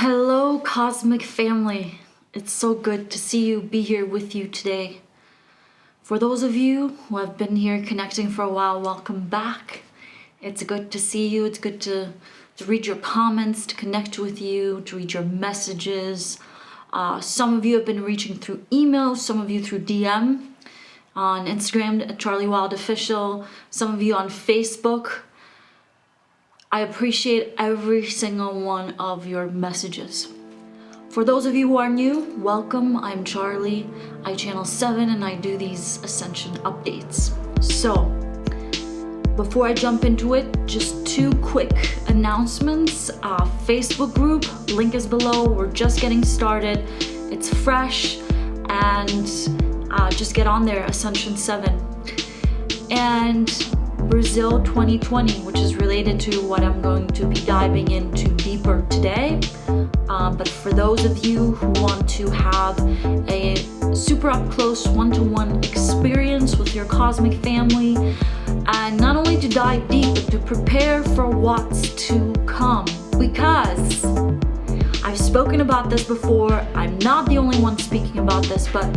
Hello, cosmic family. It's so good to see you, be here with you today. For those of you who have been here connecting for a while, welcome back. It's good to see you. It's good to read your comments, to connect with you, to read your messages. Some of you have been reaching through email, some of you through DM on Instagram at Charlie Wilde Official, some of you on Facebook. I appreciate every single one of your messages. For those of you who are new, welcome. I'm Charlie. I channel 7 and I do these Ascension updates. So, before I jump into it, just two quick announcements. Facebook group, link is below. We're just getting started. It's fresh and just get on there, Ascension 7. And Brazil 2020, which is related to what I'm going to be diving into deeper today. But for those of you who want to have a super up close one-to-one experience with your cosmic family, and not only to dive deep, but to prepare for what's to come. Because I've spoken about this before, I'm not the only one speaking about this, but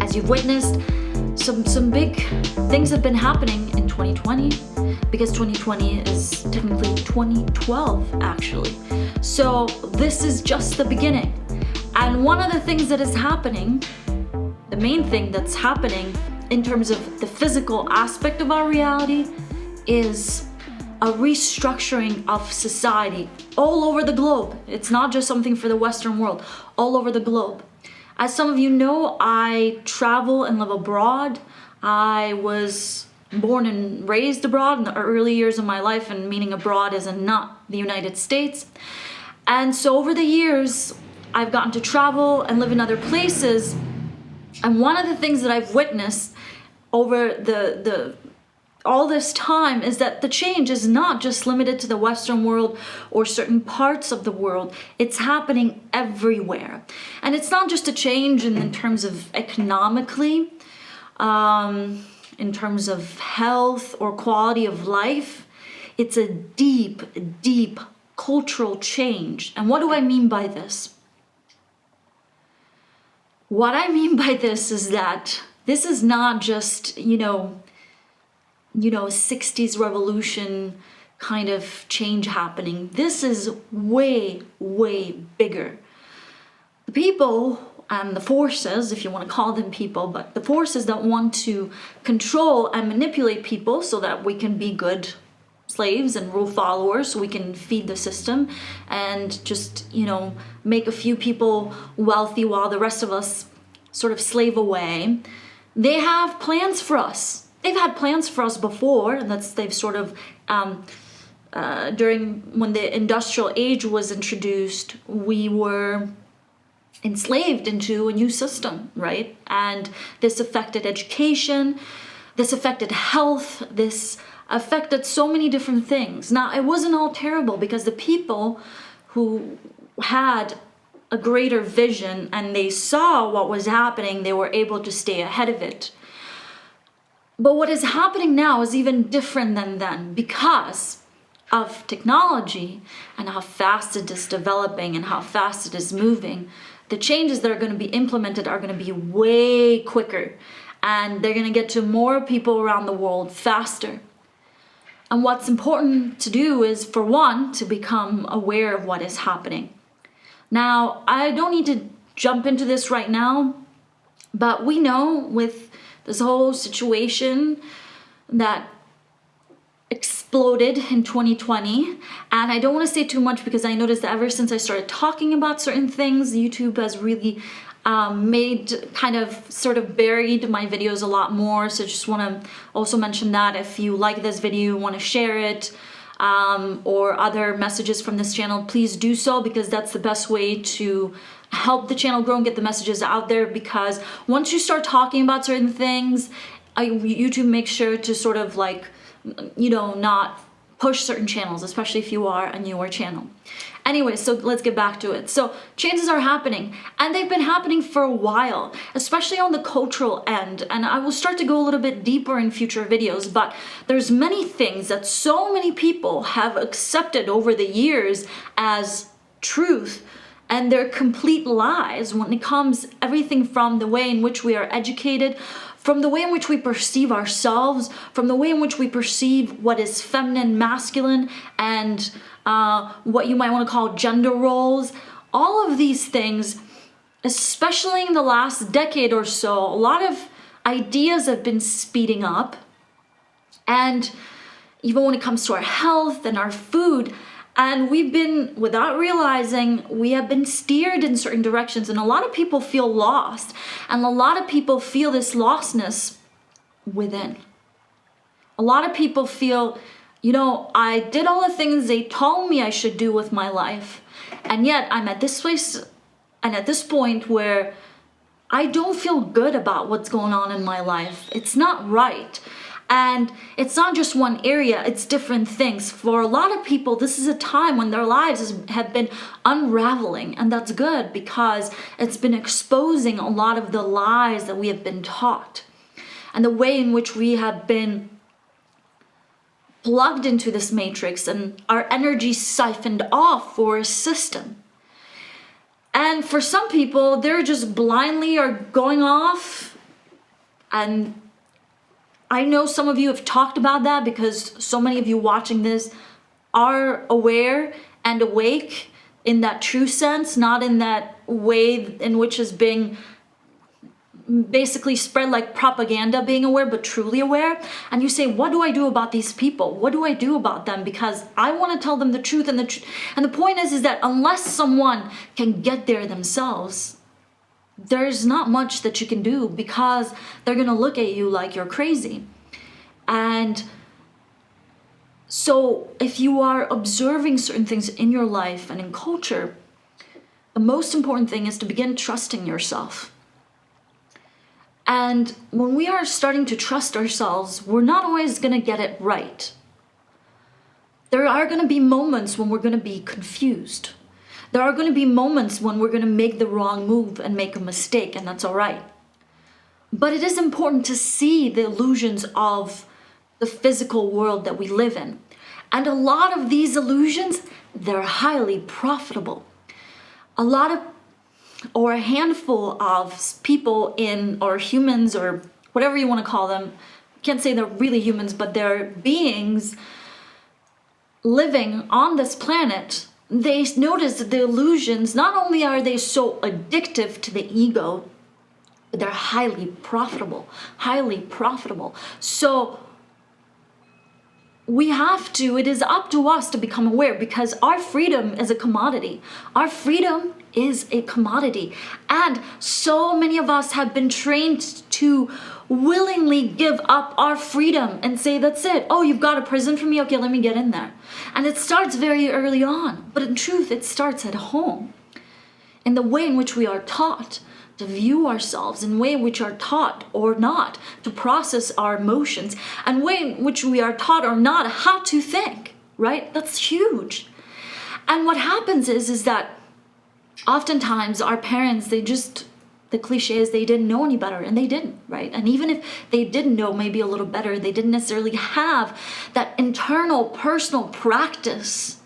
as you've witnessed, some big things have been happening in 2020, because 2020 is technically 2012 actually. So this is just the beginning. And one of the things that is happening, the main thing that's happening in terms of the physical aspect of our reality, is a restructuring of society all over the globe. It's not just something for the Western world, all over the globe. As some of you know, I travel and live abroad. I was born and raised abroad in the early years of my life, and meaning abroad as in not the United States. And so over the years, I've gotten to travel and live in other places. And one of the things that I've witnessed over all this time is that the change is not just limited to the Western world or certain parts of the world. It's happening everywhere. And it's not just a change in terms of economically, in terms of health or quality of life. It's a deep, deep cultural change. And what do I mean by this? What I mean by this is that this is not just, 60s revolution kind of change happening. This is way, way bigger. The people and the forces, if you want to call them people, but the forces that want to control and manipulate people so that we can be good slaves and rule followers, so we can feed the system and just, make a few people wealthy while the rest of us sort of slave away. They have plans for us. They've had plans for us before, and they've sort of, during when the industrial age was introduced, we were enslaved into a new system, right? And this affected education, this affected health, this affected so many different things. Now, it wasn't all terrible, because the people who had a greater vision and they saw what was happening, they were able to stay ahead of it. But what is happening now is even different than then, because of technology and how fast it is developing and how fast it is moving. The changes that are going to be implemented are going to be way quicker, and they're going to get to more people around the world faster. And what's important to do is, for one, to become aware of what is happening. Now, I don't need to jump into this right now, but we know with this whole situation that exploded in 2020, and I don't want to say too much because I noticed that ever since I started talking about certain things, YouTube has really sort of buried my videos a lot more. So just want to also mention that if you like this video, want to share it, or other messages from this channel, please do so, because that's the best way to help the channel grow and get the messages out there. Because once you start talking about certain things, YouTube makes sure to sort of not push certain channels, especially if you are a newer channel. Anyway, so let's get back to it. So changes are happening, and they've been happening for a while, especially on the cultural end. And I will start to go a little bit deeper in future videos, but there's many things that so many people have accepted over the years as truth, and they're complete lies when it comes everything from the way in which we are educated, from the way in which we perceive ourselves, from the way in which we perceive what is feminine, masculine, and what you might want to call gender roles. All of these things, especially in the last decade or so, a lot of ideas have been speeding up. And even when it comes to our health and our food, and we've been, without realizing, we have been steered in certain directions, and a lot of people feel lost, and a lot of people feel this lostness within. A lot of people feel, I did all the things they told me I should do with my life, and yet I'm at this place and at this point where I don't feel good about what's going on in my life. It's not right. And it's not just one area, it's different things. For a lot of people, this is a time when their lives have been unraveling, and that's good because it's been exposing a lot of the lies that we have been taught and the way in which we have been plugged into this matrix and our energy siphoned off for a system. And for some people, they're just blindly are going off, and I know some of you have talked about that because so many of you watching this are aware and awake in that true sense, not in that way in which is being basically spread like propaganda, being aware, but truly aware. And you say, what do I do about these people? What do I do about them? Because I want to tell them the truth. And the point is that unless someone can get there themselves, there's not much that you can do, because they're going to look at you like you're crazy. And so if you are observing certain things in your life and in culture, the most important thing is to begin trusting yourself. And when we are starting to trust ourselves, we're not always going to get it right. There are going to be moments when we're going to be confused. There are going to be moments when we're going to make the wrong move and make a mistake, and that's all right. But it is important to see the illusions of the physical world that we live in. And a lot of these illusions, they're highly profitable. A handful of people or humans, or whatever you want to call them, I can't say they're really humans, but they're beings living on this planet. They notice that the illusions, not only are they so addictive to the ego, but they're highly profitable. So it is up to us to become aware, because our freedom is a commodity. Our freedom is a commodity. And so many of us have been trained to willingly give up our freedom and say, that's it. Oh, you've got a prison for me? Okay, let me get in there. And it starts very early on. But in truth, it starts at home. In the way in which we are taught to view ourselves, in the way in which we are taught or not to process our emotions, and the way in which we are taught or not how to think, right? That's huge. And what happens is that oftentimes our parents, the cliche is they didn't know any better, and they didn't, right? And even if they didn't know maybe a little better, they didn't necessarily have that internal personal practice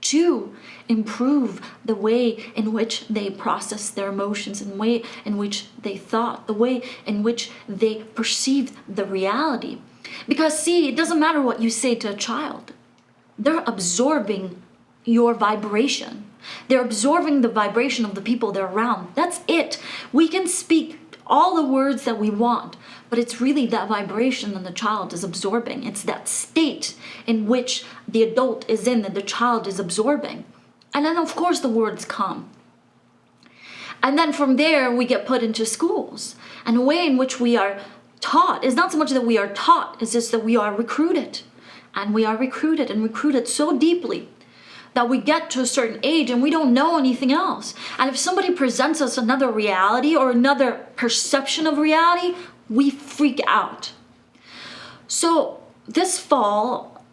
to improve the way in which they process their emotions, and the way in which they thought, the way in which they perceived the reality. Because see, it doesn't matter what you say to a child. They're absorbing your vibration. They're absorbing the vibration of the people they're around. That's it. We can speak all the words that we want, but it's really that vibration that the child is absorbing. It's that state in which the adult is in that the child is absorbing. And then of course the words come. And then from there we get put into schools. And the way in which we are taught is not so much that we are taught, it's just that we are recruited. And we are recruited and recruited so deeply that we get to a certain age and we don't know anything else. And if somebody presents us another reality or another perception of reality, we freak out. So this fall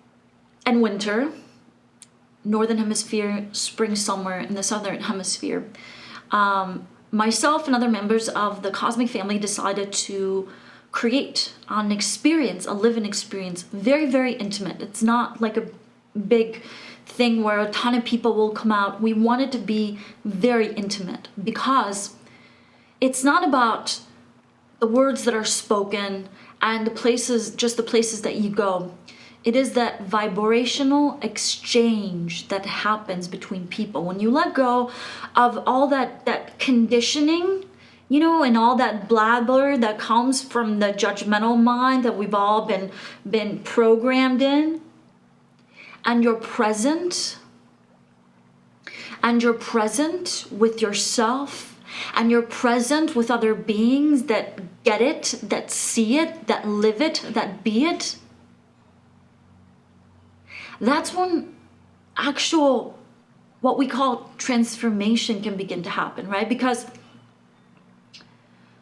and winter, Northern Hemisphere, spring, summer in the Southern Hemisphere, myself and other members of the Cosmic Family decided to create a living experience, very, very intimate. It's not like a big thing where a ton of people will come out. We want it to be very intimate because it's not about the words that are spoken and the places, just the places that you go. It is that vibrational exchange that happens between people. When you let go of all that conditioning, you know, and all that blabber that comes from the judgmental mind that we've all been programmed in, and you're present with yourself, and you're present with other beings that get it, that see it, that live it, that be it, that's when actual, what we call transformation can begin to happen, right? Because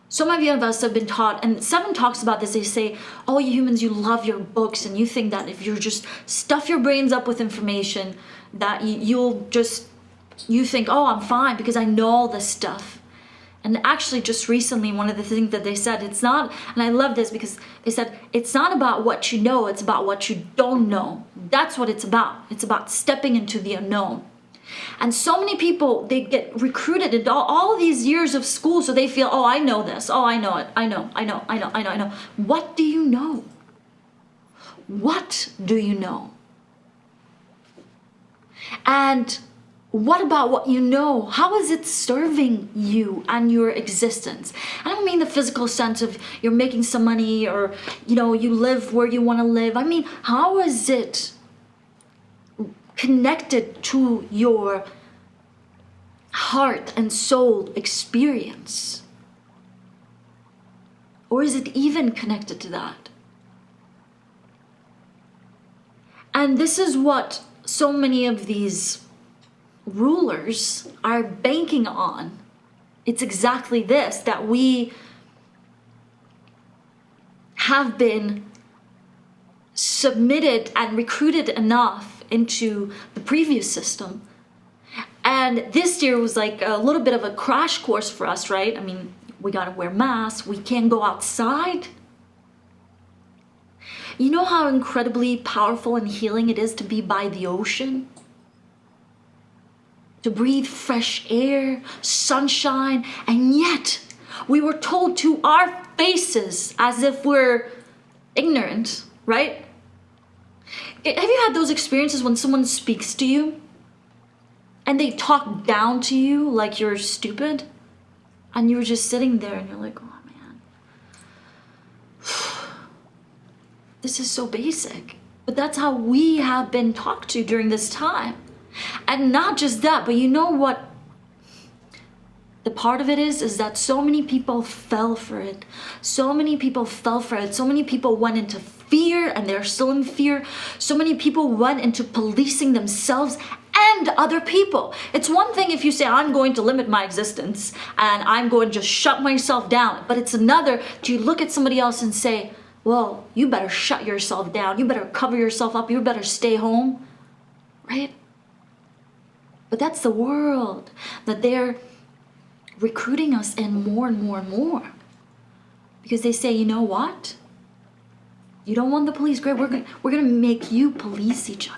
so many of us have been taught, and Seven talks about this, they say, oh, you humans, you love your books, and you think that if you just stuff your brains up with information, that you think, oh, I'm fine because I know all this stuff. And actually, just recently, one of the things that they said, it's not, and I love this because they said, it's not about what you know, it's about what you don't know. That's what it's about. It's about stepping into the unknown. And so many people, they get recruited into all of these years of school, so they feel, oh, I know this. Oh, I know it. I know. What do you know? What do you know? And what about what you know? How is it serving you and your existence? I don't mean the physical sense of you're making some money or, you know, you live where you want to live. I mean, how is it connected to your heart and soul experience? Or is it even connected to that? And this is what so many of these rulers are banking on. It's exactly this, that we have been submitted and recruited enough into the previous system. And this year was like a little bit of a crash course for us, right? I mean, we gotta wear masks, we can't go outside. You know how incredibly powerful and healing it is to be by the ocean? To breathe fresh air, sunshine, and yet we were told to our faces as if we're ignorant, right? Have you had those experiences when someone speaks to you and they talk down to you like you're stupid? And you're just sitting there and you're like, oh man, this is so basic. But that's how we have been talked to during this time. And not just that, but you know what the part of it is that so many people fell for it. So many people fell for it. So many people went into fear and they're still in fear. So many people went into policing themselves and other people. It's one thing if you say, I'm going to limit my existence and I'm going to just shut myself down. But it's another to look at somebody else and say, well, you better shut yourself down. You better cover yourself up. You better stay home, right? But that's the world that they're recruiting us in more and more and more. Because they say, you know what? You don't want the police, great. We're gonna make you police each other.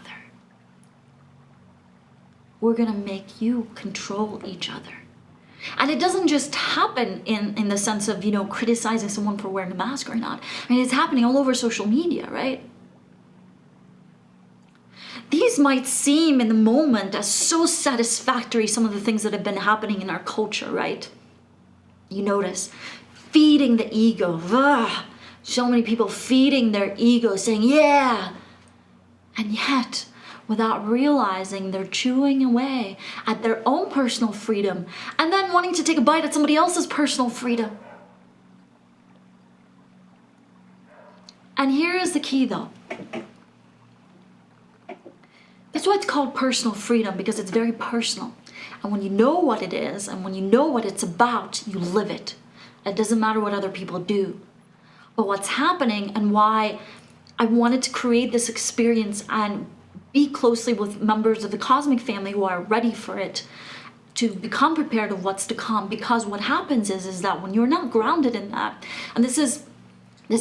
We're gonna make you control each other. And it doesn't just happen in the sense of, you know, criticizing someone for wearing a mask or not. I mean, it's happening all over social media, right? These might seem in the moment as so satisfactory, some of the things that have been happening in our culture, right? You notice, feeding the ego. Ugh. So many people feeding their ego, saying, yeah. And yet, without realizing, they're chewing away at their own personal freedom and then wanting to take a bite at somebody else's personal freedom. And here is the key, though. That's why it's called personal freedom, because it's very personal. And when you know what it is and when you know what it's about, you live it. It doesn't matter what other people do. But what's happening and why I wanted to create this experience and be closely with members of the cosmic family who are ready for it, to become prepared of what's to come. Because what happens is that when you're not grounded in that, and this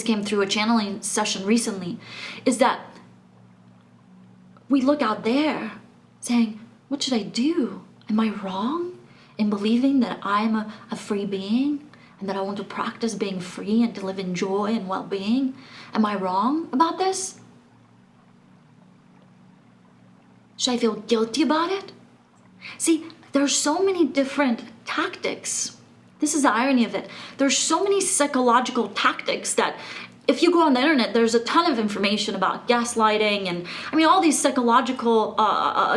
came through a channeling session recently, is that we look out there saying, what should I do? Am I wrong in believing that I'm a free being and that I want to practice being free and to live in joy and well-being? Am I wrong about this? Should I feel guilty about it? See, there are so many different tactics. This is the irony of it. There's so many psychological tactics that if you go on the internet, there's a ton of information about gaslighting and all these psychological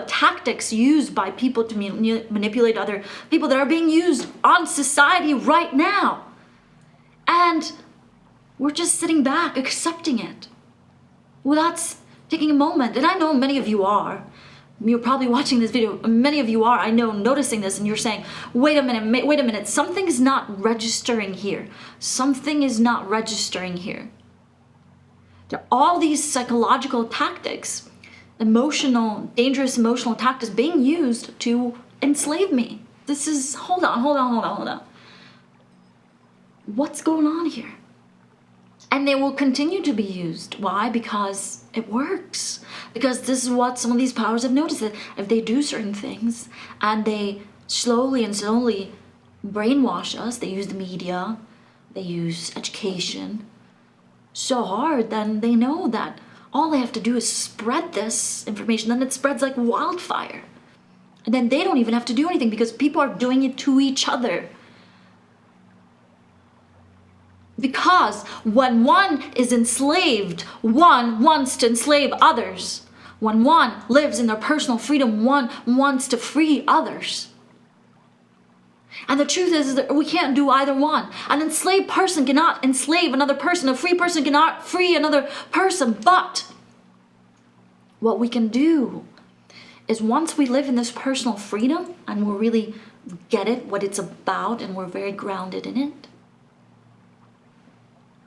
tactics used by people to manipulate other people that are being used on society right now. And we're just sitting back, accepting it without taking a moment. And I know many of you are. You're probably watching this video. Many of you are, I know, noticing this, and you're saying, wait a minute, something is not registering here. Something is not registering here. There are all these psychological tactics, dangerous emotional tactics being used to enslave me. This is, hold on. What's going on here? And they will continue to be used. Why? Because it works. Because this is what some of these powers have noticed, that if they do certain things and they slowly brainwash us, they use the media, they use education so hard, then they know that all they have to do is spread this information, then it spreads like wildfire. And then they don't even have to do anything because people are doing it to each other. Because when one is enslaved, one wants to enslave others. When one lives in their personal freedom, one wants to free others. And the truth is that we can't do either one. An enslaved person cannot enslave another person. A free person cannot free another person. But what we can do is once we live in this personal freedom and we really get it, what it's about, and we're very grounded in it,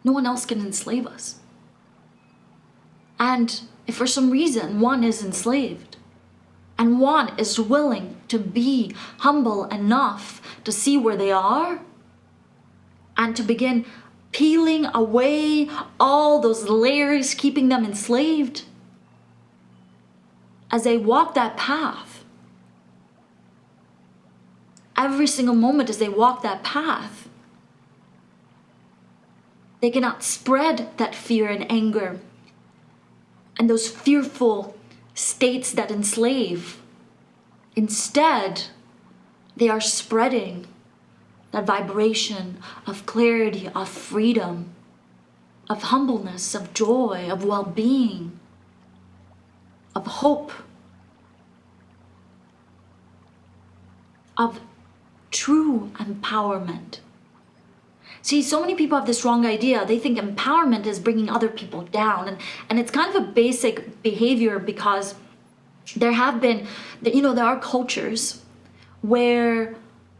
no one else can enslave us. And if for some reason one is enslaved and one is willing to be humble enough to see where they are and to begin peeling away all those layers keeping them enslaved, as they walk that path, every single moment as they walk that path, they cannot spread that fear and anger and those fearful states that enslave. Instead, they are spreading that vibration of clarity, of freedom, of humbleness, of joy, of well-being, of hope, of true empowerment. See, so many people have this wrong idea. They think empowerment is bringing other people down. And it's kind of a basic behavior because there are cultures where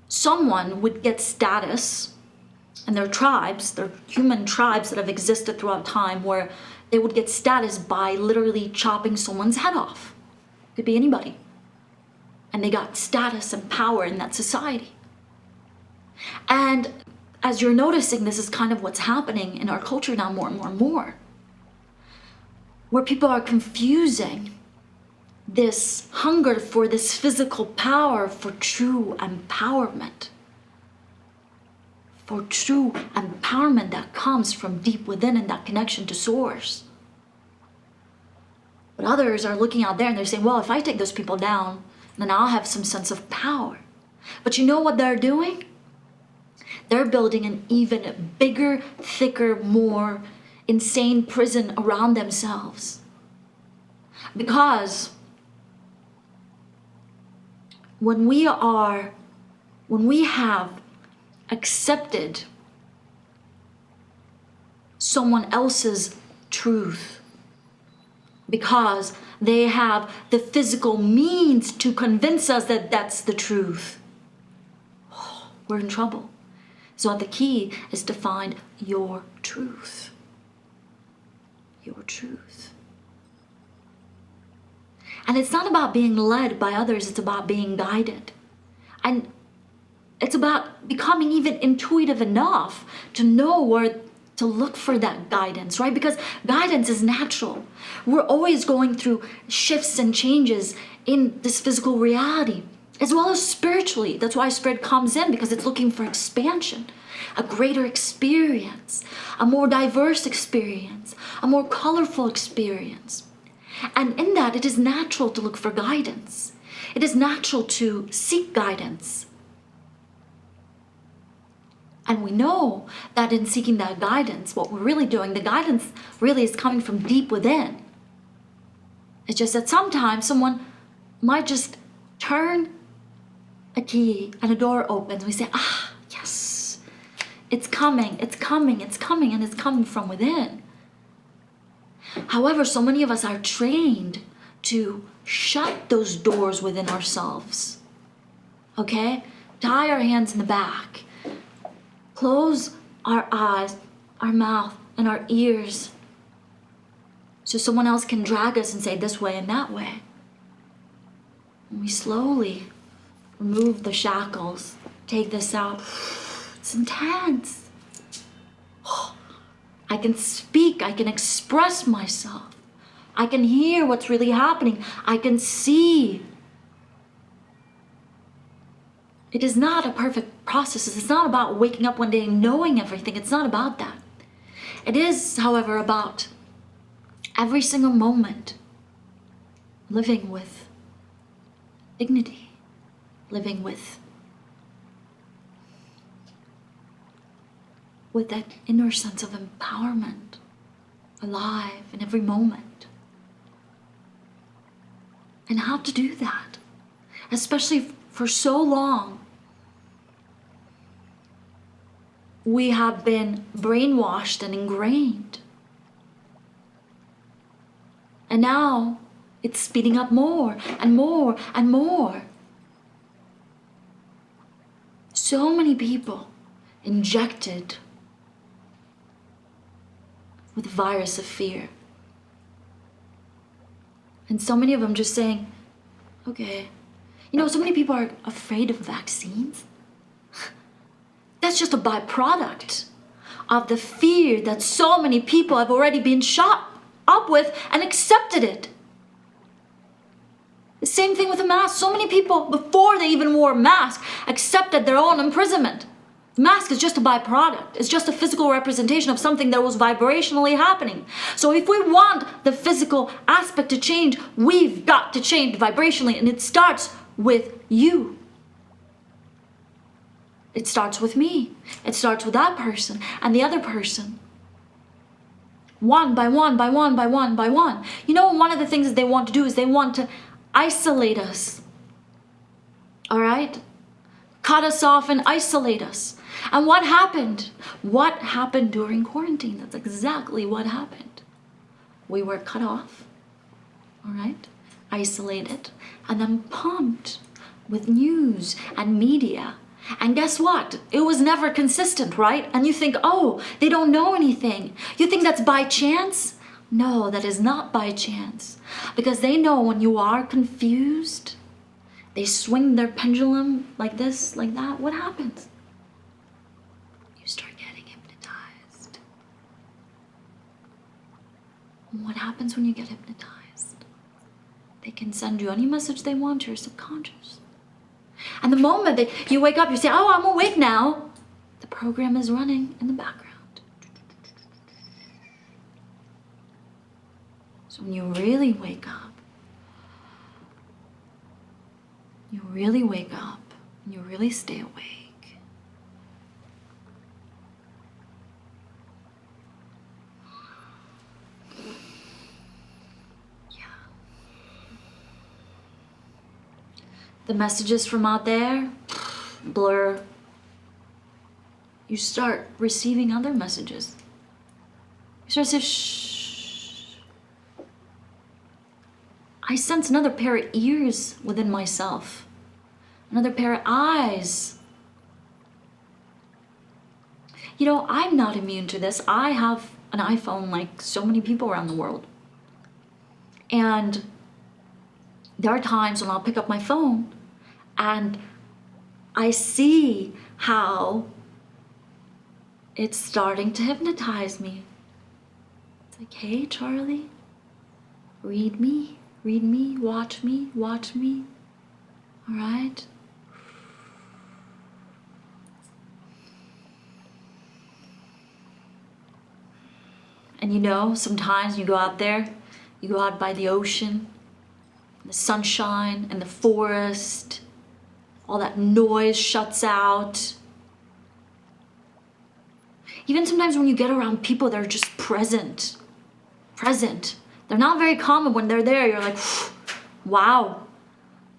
someone would get status, and there are tribes, there are human tribes that have existed throughout time where they would get status by literally chopping someone's head off. Could be anybody. And they got status and power in that society. And as you're noticing, this is kind of what's happening in our culture now more and more and more, where people are confusing this hunger for this physical power for true empowerment. For true empowerment that comes from deep within and that connection to source. But others are looking out there and they're saying, well, if I take those people down, then I'll have some sense of power. But you know what they're doing? They're building an even bigger, thicker, more insane prison around themselves. Because when we have accepted someone else's truth, because they have the physical means to convince us that that's the truth, we're in trouble. So the key is to find your truth. Your truth. And it's not about being led by others, it's about being guided. And it's about becoming even intuitive enough to know where to look for that guidance, right? Because guidance is natural. We're always going through shifts and changes in this physical reality, as well as spiritually. That's why spirit comes in, because it's looking for expansion, a greater experience, a more diverse experience, a more colorful experience. And in that, it is natural to look for guidance. It is natural to seek guidance. And we know that in seeking that guidance, what we're really doing, the guidance really is coming from deep within. It's just that sometimes someone might just turn a key and a door opens. We say, yes, it's coming, it's coming, it's coming, and it's coming from within. However, so many of us are trained to shut those doors within ourselves. Okay? Tie our hands in the back. Close our eyes, our mouth, and our ears so someone else can drag us and say this way and that way. And we slowly remove the shackles, take this out. It's intense. I can speak, I can express myself. I can hear what's really happening. I can see. It is not a perfect process. It's not about waking up one day and knowing everything. It's not about that. It is, however, about every single moment living with dignity, living with that inner sense of empowerment, alive in every moment. And how to do that, especially for so long, we have been brainwashed and ingrained. And now it's speeding up more and more and more. So many people injected with the virus of fear. And so many of them just saying, okay. You know, so many people are afraid of vaccines. That's just a byproduct of the fear that so many people have already been shot up with and accepted it. The same thing with a mask. So many people, before they even wore a mask, accepted their own imprisonment. The mask is just a byproduct. It's just a physical representation of something that was vibrationally happening. So if we want the physical aspect to change, we've got to change vibrationally, and it starts with you. It starts with me. It starts with that person and the other person. One by one, by one, by one, by one. You know, one of the things that they want to do is they want to isolate us. All right? Cut us off and isolate us. And what happened? What happened during quarantine? That's exactly what happened. We were cut off, all right? Isolated, and then pumped with news and media. And guess what? It was never consistent, right? And you think, oh, they don't know anything. You think that's by chance? No, that is not by chance. Because they know when you are confused, they swing their pendulum like this, like that. What happens? You start getting hypnotized. And what happens when you get hypnotized? They can send you any message they want to your subconscious. And the moment that you wake up, you say, oh, I'm awake now. The program is running in the background. So when you really wake up, you really wake up and you really stay awake. Yeah. The messages from out there blur. You start receiving other messages. You start to say, shh. I sense another pair of ears within myself. Another pair of eyes. You know, I'm not immune to this. I have an iPhone like so many people around the world. And there are times when I'll pick up my phone and I see how it's starting to hypnotize me. It's like, hey, Charlie, read me. Read me, watch me, watch me. All right? And you know, sometimes you go out there, you go out by the ocean, the sunshine and the forest, all that noise shuts out. Even sometimes when you get around people that are just present. They're not very common. When they're there, you're like, wow,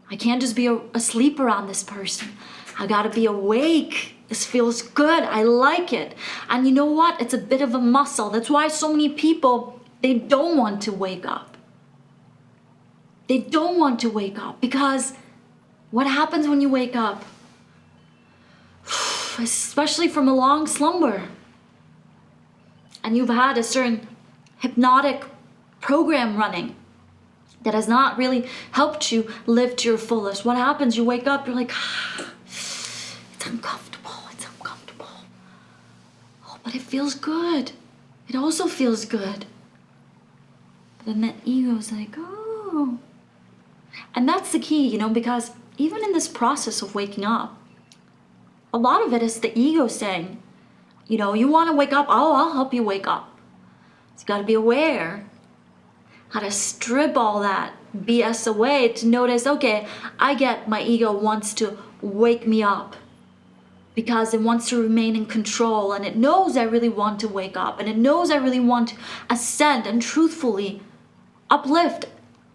I can't just be asleep around this person. I gotta be awake. This feels good. I like it. And you know what? It's a bit of a muscle. That's why so many people, they don't want to wake up. They don't want to wake up because what happens when you wake up? Especially from a long slumber. And you've had a certain hypnotic program running that has not really helped you live to your fullest. What happens? You wake up, you're like, it's uncomfortable. Oh, but it feels good. It also feels good. But then that ego's like, oh. And that's the key, you know, because even in this process of waking up, a lot of it is the ego saying, you know, you want to wake up, oh, I'll help you wake up. So you got to be aware how to strip all that BS away to notice, okay, I get my ego wants to wake me up because it wants to remain in control and it knows I really want to wake up and it knows I really want to ascend and truthfully uplift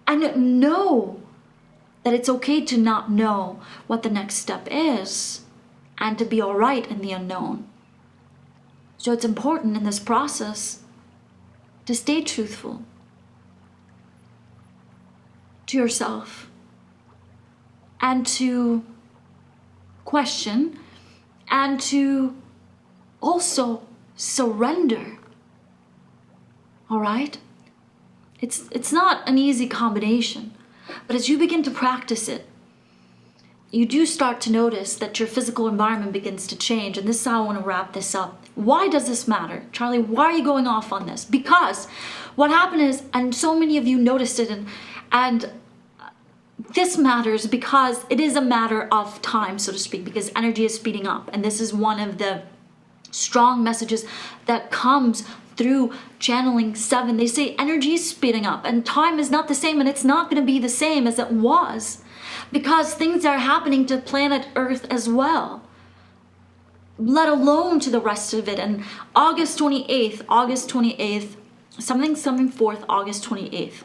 and know that it's okay to not know what the next step is and to be all right in the unknown. So it's important in this process to stay truthful to yourself and to question and to also surrender. All right? It's not an easy combination, but as you begin to practice it, you do start to notice that your physical environment begins to change. And this is how I want to wrap this up. Why does this matter? Charlie, why are you going off on this? Because what happened is, and so many of you noticed it, and this matters because it is a matter of time, so to speak, because energy is speeding up. And this is one of the strong messages that comes through channeling 7. They say energy is speeding up and time is not the same, and it's not going to be the same as it was because things are happening to planet Earth as well, let alone to the rest of it. And August 28th, something 4th, August 28th.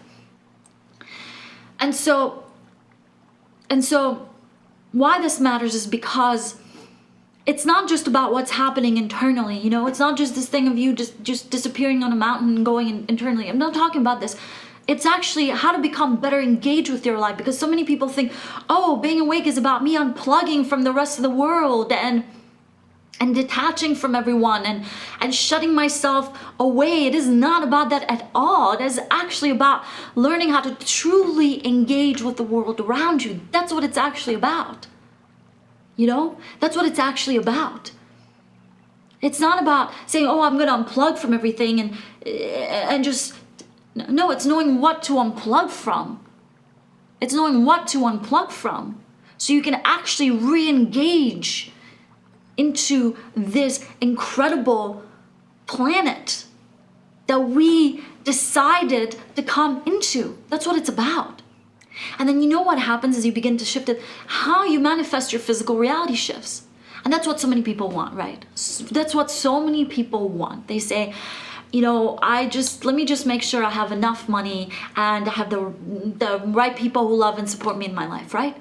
And so why this matters is because it's not just about what's happening internally, you know, it's not just this thing of you just disappearing on a mountain and going internally. I'm not talking about this. It's actually how to become better engaged with your life, because so many people think, oh, being awake is about me unplugging from the rest of the world and detaching from everyone and shutting myself away. It is not about that at all. It is actually about learning how to truly engage with the world around you. That's what it's actually about. You know, that's what it's actually about. It's not about saying, oh, I'm going to unplug from everything and just, no, it's knowing what to unplug from. It's knowing what to unplug from so you can actually re-engage into this incredible planet that we decided to come into. That's what it's about. And then you know what happens as you begin to shift it, how you manifest your physical reality shifts. And that's what so many people want, right? That's what so many people want. They say, you know, let me just make sure I have enough money and I have the right people who love and support me in my life, right?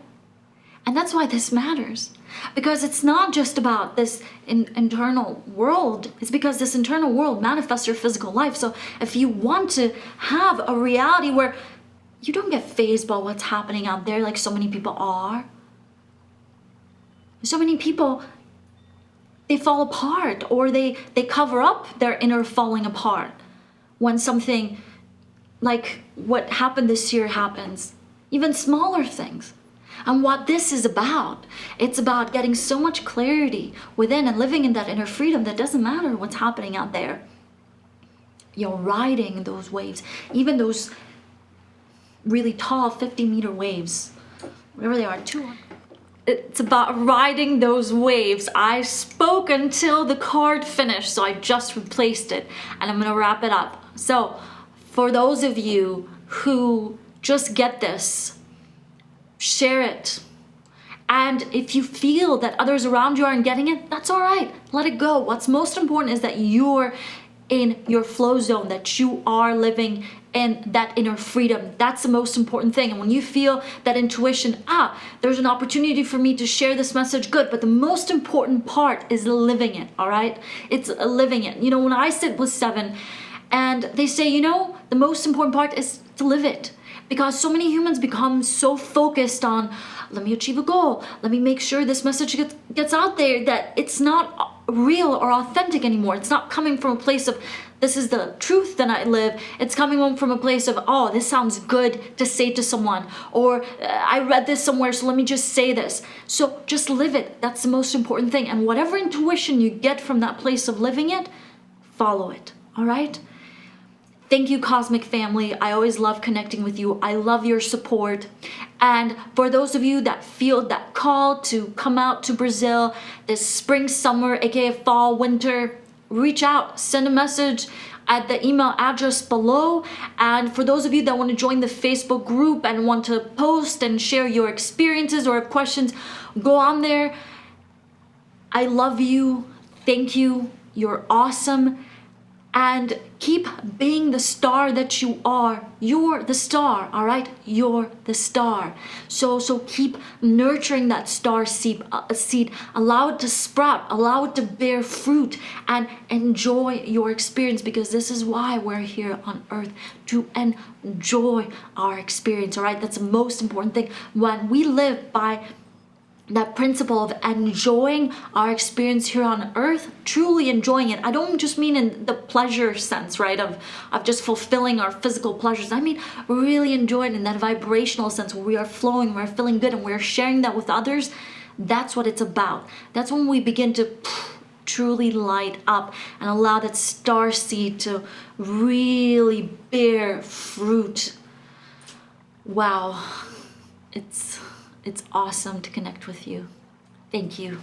And that's why this matters. Because it's not just about this internal world. It's because this internal world manifests your physical life. So if you want to have a reality where you don't get fazed by what's happening out there like so many people are. So many people, they fall apart or they cover up their inner falling apart when something like what happened this year happens. Even smaller things. And what this is about, it's about getting so much clarity within and living in that inner freedom that doesn't matter what's happening out there. You're riding those waves, even those really tall 50-meter waves, whatever they are, it's about riding those waves. I spoke until the card finished, so I just replaced it, and I'm gonna wrap it up. So for those of you who just get this, share it. And if you feel that others around you aren't getting it, that's all right. Let it go. What's most important is that you're in your flow zone, that you are living in that inner freedom. That's the most important thing. And when you feel that intuition, there's an opportunity for me to share this message, good. But the most important part is living it, all right? It's living it. You know, when I sit with 7 and they say, you know, the most important part is to live it. Because so many humans become so focused on, let me achieve a goal, let me make sure this message gets out there, that it's not real or authentic anymore. It's not coming from a place of, this is the truth that I live. It's coming from a place of, oh, this sounds good to say to someone, or I read this somewhere, so let me just say this. So just live it. That's the most important thing. And whatever intuition you get from that place of living it, follow it, all right? Thank you, Cosmic Family. I always love connecting with you. I love your support. And for those of you that feel that call to come out to Brazil this spring, summer, aka fall, winter, reach out, send a message at the email address below. And for those of you that want to join the Facebook group and want to post and share your experiences or have questions, go on there. I love you. Thank you. You're awesome. And keep being the star that you are. You're the star, all right? You're the star. So keep nurturing that star seed. Allow it to sprout. Allow it to bear fruit. And enjoy your experience, because this is why we're here on earth, to enjoy our experience, all right? That's the most important thing. When we live by that principle of enjoying our experience here on earth, truly enjoying it. I don't just mean in the pleasure sense, right, of just fulfilling our physical pleasures. I mean really enjoying in that vibrational sense where we are flowing, we're feeling good, and we're sharing that with others. That's what it's about. That's when we begin to truly light up and allow that star seed to really bear fruit. Wow, it's awesome to connect with you. Thank you.